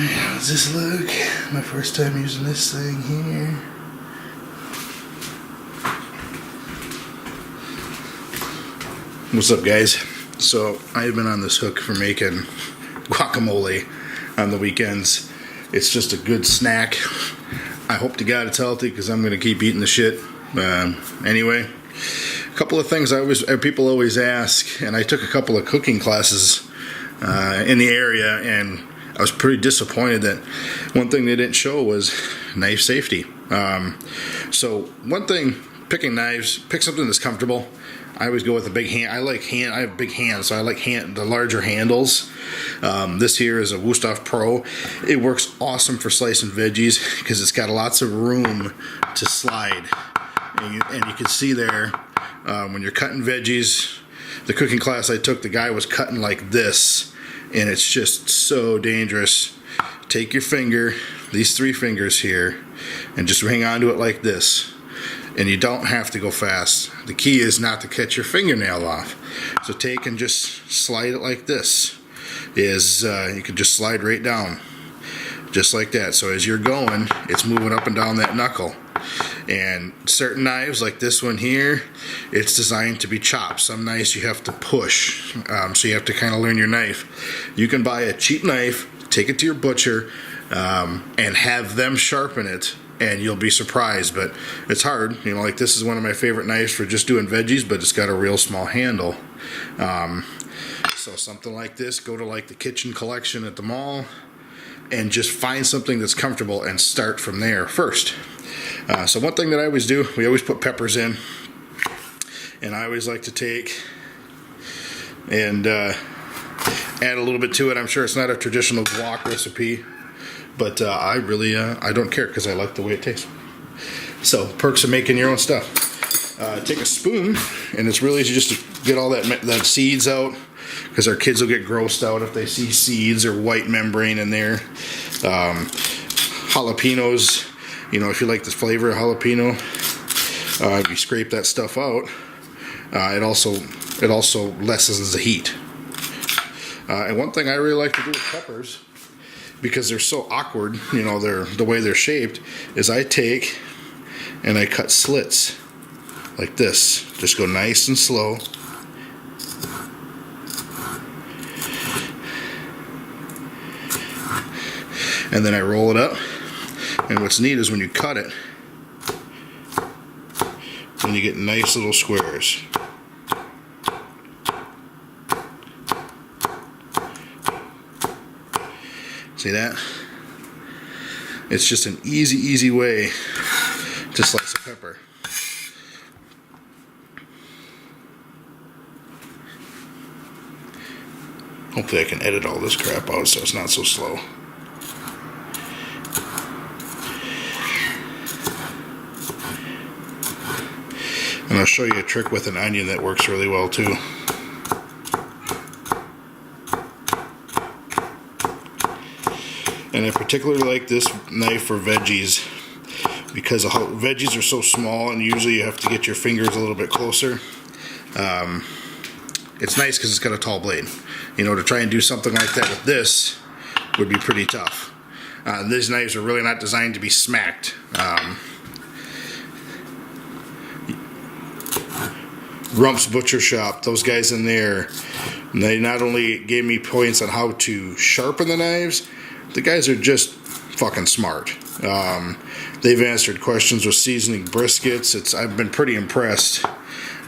How does this look? My first time using this thing here. What's up, guys? So I've been on this hook for making guacamole on the weekends. It's just a good snack. I hope to God it's healthy because I'm going to keep eating the shit. Anyway, a couple of things people always ask, and I took a couple of cooking classes in the area, and I was pretty disappointed that one thing they didn't show was knife safety. So one thing, picking knives, pick something that's comfortable. I always go with a big hand. I have big hands, so I like the larger handles. This here is a Wusthof Pro. It works awesome for slicing veggies because it's got lots of room to slide. And you can see there, when you're cutting veggies, the cooking class I took, the guy was cutting like this, and it's just so dangerous. Take your finger, these 3 fingers here, and just hang on to it like this. And you don't have to go fast. The key is not to cut your fingernail off. So take and just slide it like this. You can just slide right down, just like that. So as you're going, it's moving up and down that knuckle. And certain knives, like this one here, it's designed to be chopped. Some knives you have to push, so you have to kind of learn your knife. You can buy a cheap knife, take it to your butcher, and have them sharpen it, and you'll be surprised. But it's hard, like this is one of my favorite knives for just doing veggies, but it's got a real small handle. So something like this, go to like the kitchen collection at the mall and just find something that's comfortable and start from there first. So one thing that I always do, we always put peppers in, and I always like to take and add a little bit to it. I'm sure it's not a traditional guac recipe, but I don't care because I like the way it tastes. So perks of making your own stuff. Take a spoon, and it's really easy just to get all that seeds out, because our kids will get grossed out if they see seeds or white membrane in there. Jalapenos, if you like the flavor of jalapeno, if you scrape that stuff out, it also lessens the heat. And one thing I really like to do with peppers, because they're so awkward, the way they're shaped, is I take and I cut slits like this. Just go nice and slow. And then I roll it up. And what's neat is when you cut it, then you get nice little squares. See that? It's just an easy way to slice a pepper. Hopefully I can edit all this crap out so it's not so slow. And I'll show you a trick with an onion that works really well too. And I particularly like this knife for veggies because veggies are so small, and usually you have to get your fingers a little bit closer. It's nice because it's got a tall blade. To try and do something like that with this would be pretty tough. These knives are really not designed to be smacked. Rump's Butcher Shop, those guys in there, they not only gave me points on how to sharpen the knives, the guys are just fucking smart. They've answered questions with seasoning briskets. I've been pretty impressed.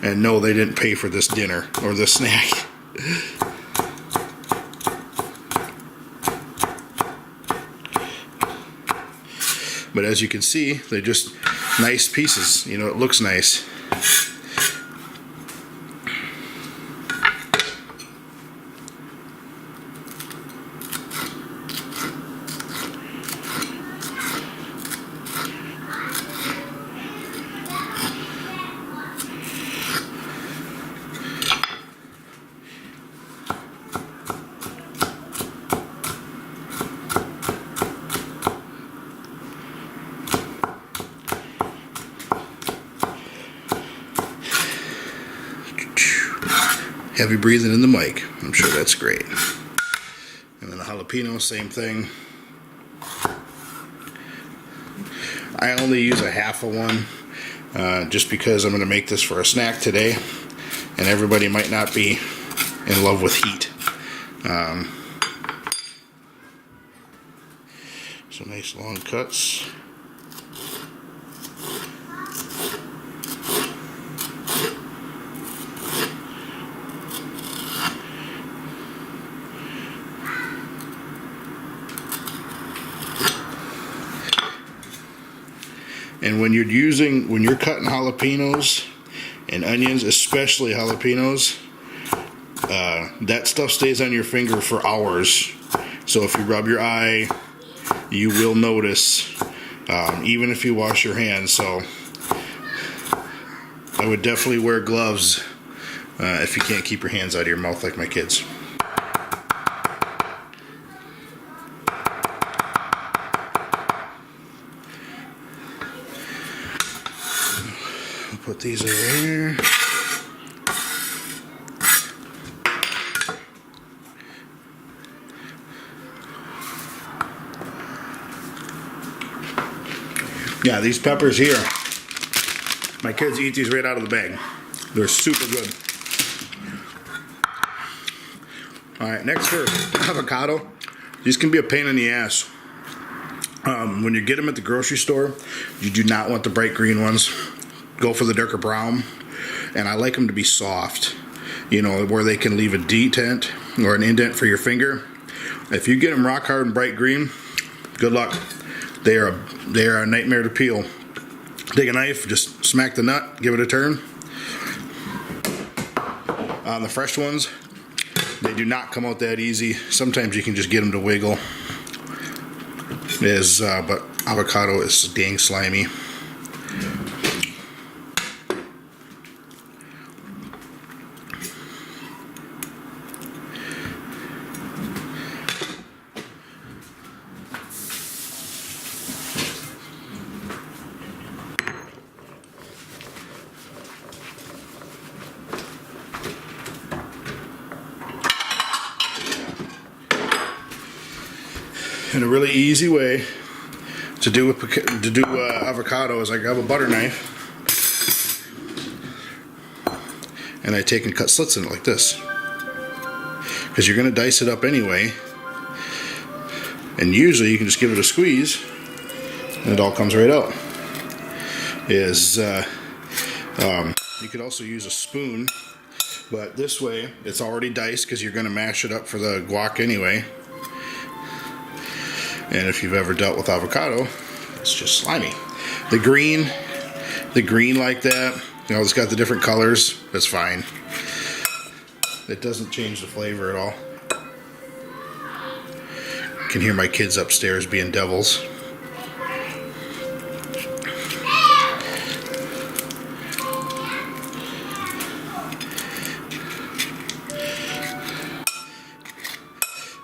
And no, they didn't pay for this dinner or this snack. But as you can see, they're just nice pieces. It looks nice. Heavy breathing in the mic. I'm sure that's great. And then the jalapeno, same thing. I only use a half of one just because I'm going to make this for a snack today, and everybody might not be in love with heat. So nice long cuts. And when you're cutting jalapenos and onions, especially jalapenos, that stuff stays on your finger for hours. So if you rub your eye, you will notice, even if you wash your hands. So I would definitely wear gloves if you can't keep your hands out of your mouth like my kids. Put these over here. Yeah, these peppers here, my kids eat these right out of the bag. They're super good. Alright, next for avocado. These can be a pain in the ass. When you get them at the grocery store, you do not want the bright green ones. Go for the darker brown. And I like them to be soft, you know, where they can leave a detent or an indent for your finger. If you get them rock hard and bright green, good luck. They are a nightmare to peel. Take a knife, just smack the nut, give it a turn. The fresh ones, they do not come out that easy. Sometimes you can just get them to wiggle. But avocado is dang slimy. And a really easy way to do avocado is I grab a butter knife and I take and cut slits in it like this, because you're going to dice it up anyway, and usually you can just give it a squeeze and it all comes right out. You could also use a spoon, but this way it's already diced because you're going to mash it up for the guac anyway. And if you've ever dealt with avocado, it's just slimy. The green like that, you know, it's got the different colors, that's fine. It doesn't change the flavor at all. You can hear my kids upstairs being devils.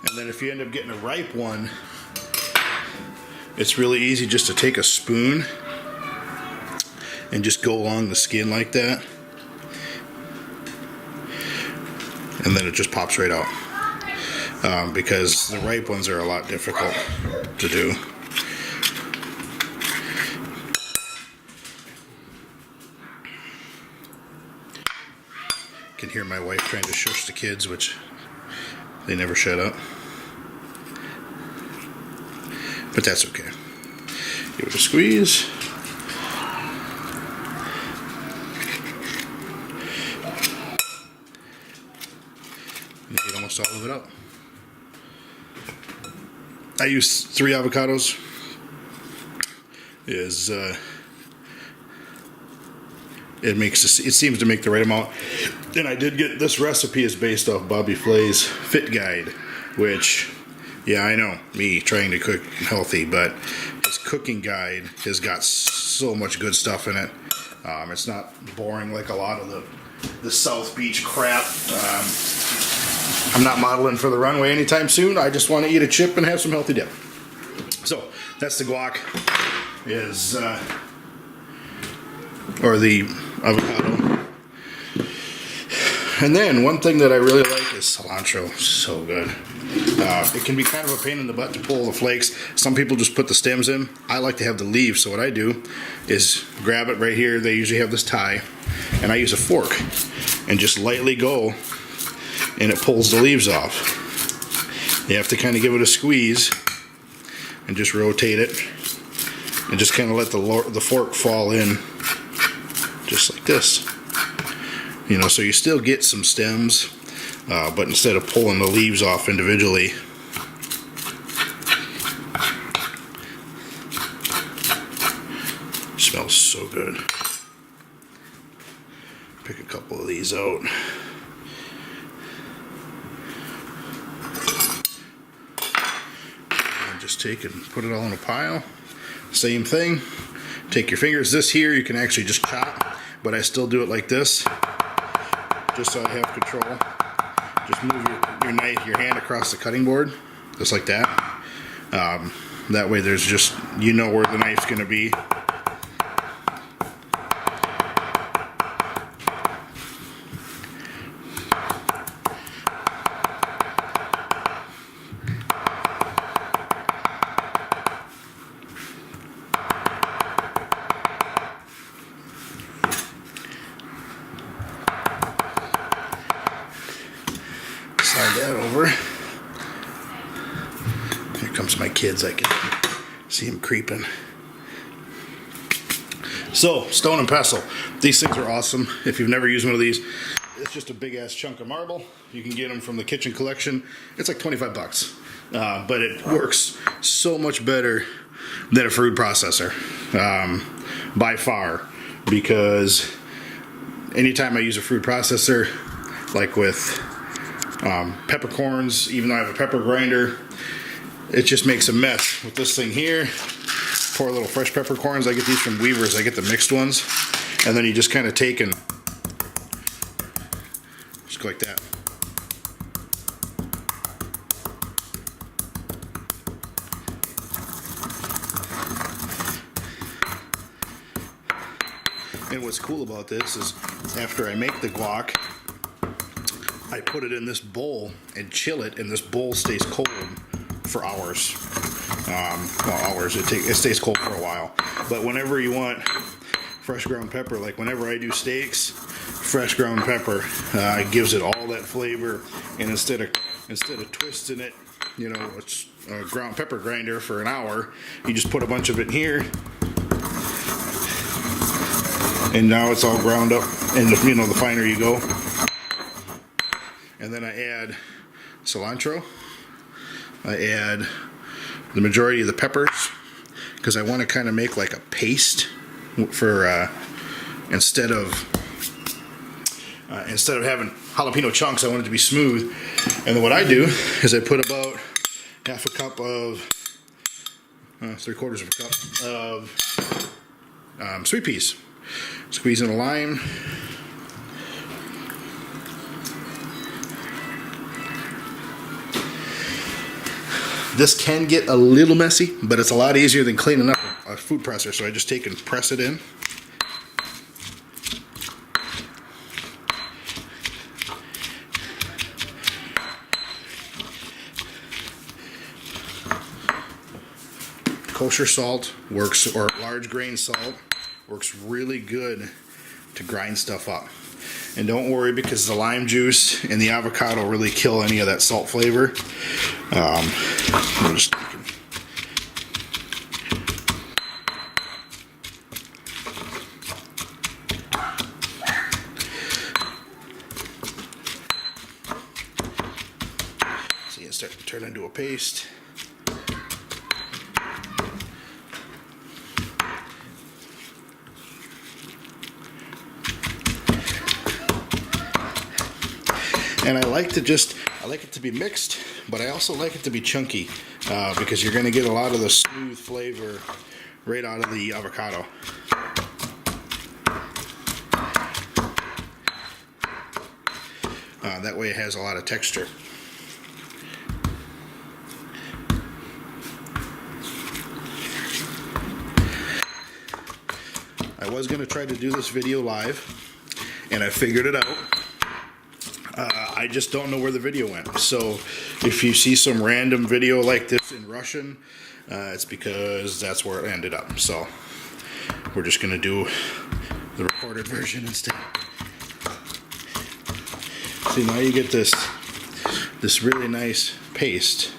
And then if you end up getting a ripe one, it's really easy just to take a spoon and just go along the skin like that, and then it just pops right out, because the ripe ones are a lot difficult to do. You can hear my wife trying to shush the kids, which they never shut up. But that's okay. Give it a squeeze. And get almost all of it up. I use 3 avocados. It seems to make the right amount. And I did get this recipe is based off Bobby Flay's Fit Guide, which, yeah, I know, me trying to cook healthy, but his cooking guide has got so much good stuff in it. It's not boring like a lot of the South Beach crap. I'm not modeling for the runway anytime soon. I just want to eat a chip and have some healthy dip. So that's the guac, or the avocado. And then one thing that I really like is cilantro. So good. It can be kind of a pain in the butt to pull the flakes. Some people just put the stems in. I like to have the leaves, so what I do is grab it right here. They usually have this tie, and I use a fork and just lightly go, and it pulls the leaves off. You have to kind of give it a squeeze and just rotate it, and just kind of let the fork fall in, just like this. You know, so you still get some stems, but instead of pulling the leaves off individually, smells so good. Pick a couple of these out. And just take and put it all in a pile. Same thing. Take your fingers. This here you can actually just chop, but I still do it like this, just so I have control. Just move your hand across the cutting board, just like that. That way there's just, you know where the knife's going to be. Slide that over. Here comes my kids. I can see them creeping. So, stone and pestle. These things are awesome. If you've never used one of these, it's just a big ass chunk of marble. You can get them from the kitchen collection. It's like 25 bucks. But it works so much better than a food processor. By far. Because anytime I use a food processor, like with peppercorns, even though I have a pepper grinder, it just makes a mess. With this thing here, pour a little fresh peppercorns. I get these from Weaver's. I get the mixed ones, and then you just kind of take and just go like that. And what's cool about this is after I make the guac, I put it in this bowl and chill it, and this bowl stays cold for hours. Well, hours. It stays cold for a while. But whenever you want fresh ground pepper, like whenever I do steaks, fresh ground pepper it gives it all that flavor. And instead of twisting it, you know, it's a ground pepper grinder for an hour, you just put a bunch of it in here, and now it's all ground up. And you know, the finer you go. And then I add cilantro. I add the majority of the peppers, because I want to kind of make like a paste for instead of having jalapeno chunks, I want it to be smooth. And then what I do is I put about half a cup of 3/4 of a cup of sweet peas. Squeeze in a lime. This can get a little messy, but it's a lot easier than cleaning up a food presser, so I just take and press it in. Kosher salt works, or large grain salt works really good to grind stuff up. And don't worry, because the lime juice and the avocado really kill any of that salt flavor. I'm just thinking. See, it starts to turn into a paste. And I like it to be mixed, but I also like it to be chunky, because you're going to get a lot of the smooth flavor right out of the avocado. That way it has a lot of texture. I was going to try to do this video live, and I figured it out. I just don't know where the video went. So if you see some random video like this in Russian, it's because that's where it ended up. So we're just going to do the recorded version instead. See, now you get this really nice paste.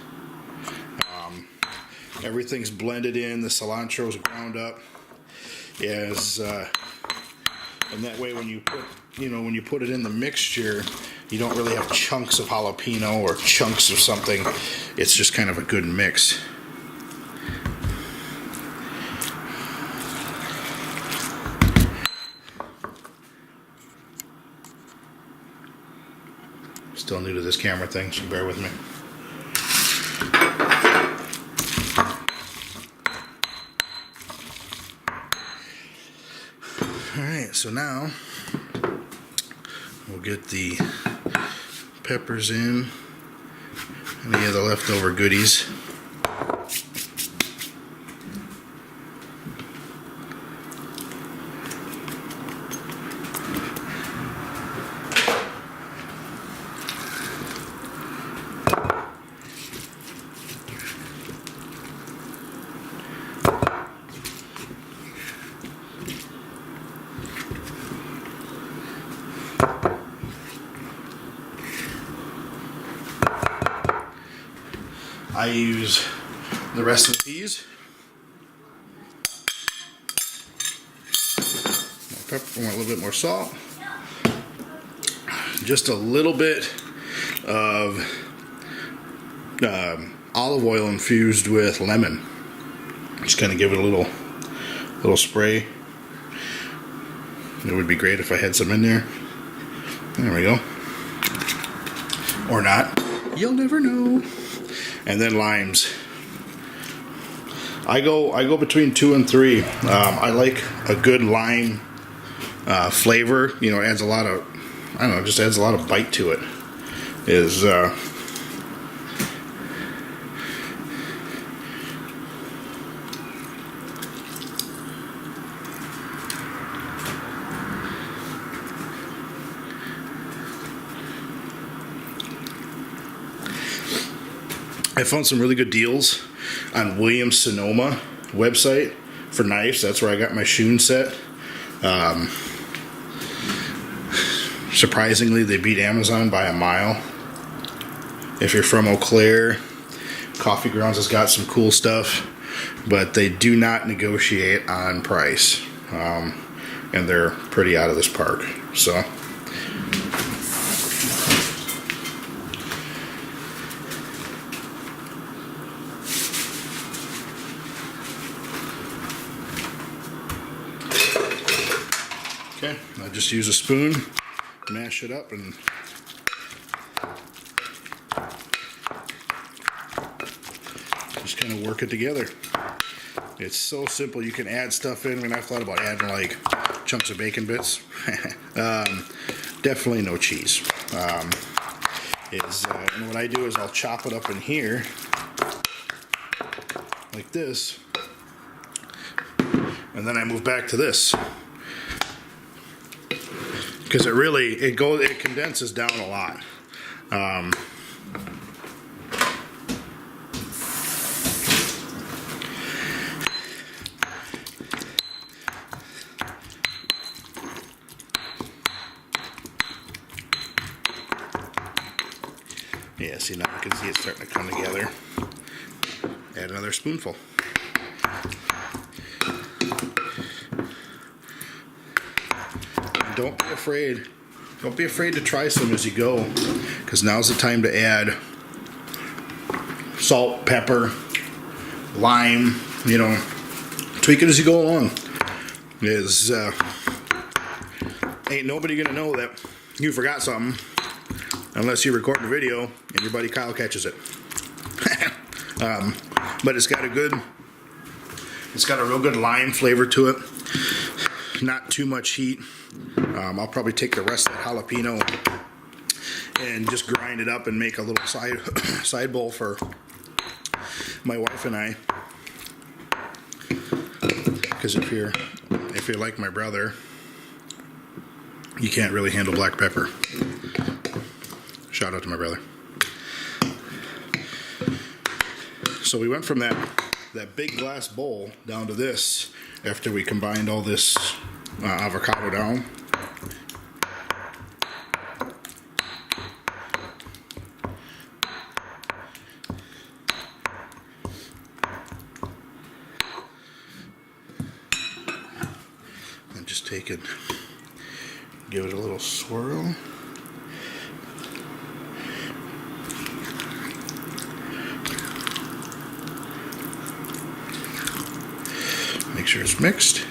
Everything's blended in. The cilantro's ground up. Yes, and that way when you put it in the mixture, you don't really have chunks of jalapeno or chunks of something. It's just kind of a good mix. Still new to this camera thing, so bear with me. Alright, so now we'll get the peppers in, any of the leftover goodies. I use the rest of the peas. More pepper, I want a little bit more salt. Just a little bit of olive oil infused with lemon. Just kind of give it a little spray. It would be great if I had some in there. There we go. Or not. You'll never know. And then limes. I go between 2 and 3. I like a good lime flavor. You know, it adds a lot of, I don't know, just adds a lot of bite to it. I found some really good deals on Williams Sonoma website for knives. That's where I got my Shun set. Surprisingly, they beat Amazon by a mile. If you're from Eau Claire, Coffee Grounds has got some cool stuff, but they do not negotiate on price. And they're pretty out of this park. So okay, I just use a spoon, mash it up, and just kind of work it together. It's so simple. You can add stuff in. I mean, I've thought about adding like chunks of bacon bits. Definitely no cheese. And what I do is I'll chop it up in here like this, and then I move back to this. Because it condenses down a lot. Yeah, see, now you can see it starting to come together. Add another spoonful. Don't be afraid. Don't be afraid to try some as you go, because now's the time to add salt, pepper, lime. You know, tweak it as you go along. Ain't nobody gonna know that you forgot something unless you record the video and your buddy Kyle catches it. But it's got a real good lime flavor to it. Not too much heat. I'll probably take the rest of the jalapeno and just grind it up and make a little side bowl for my wife and I. Because if you're like my brother, you can't really handle black pepper. Shout out to my brother. So we went from that big glass bowl down to this after we combined all this avocado down. And just take it, give it a little swirl. Make sure it's mixed.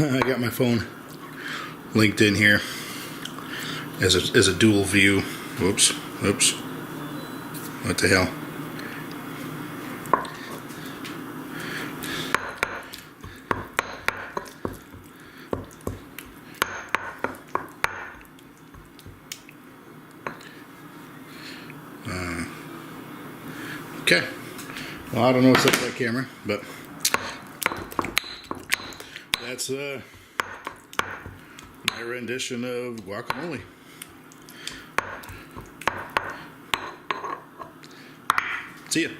I got my phone linked in here as a dual view. Whoops. What the hell? Okay. Well, I don't know what's up with that camera, but that's my rendition of guacamole. See ya.